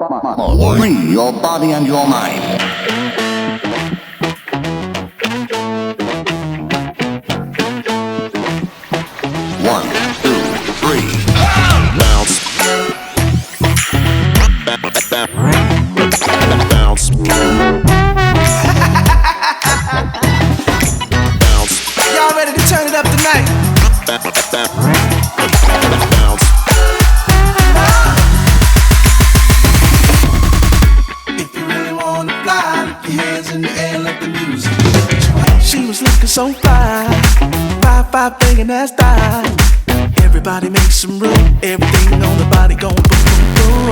Free your body and your mind. One, two, three. Bounce. Bounce. Bounce. Y'all ready to turn it up tonight? Bounce. If you really wanna fly, lift your hands in the air, let the music. She was looking so fly, 5'5" banging that style. Everybody make some room, everything on the body gon' boom, boom, boom.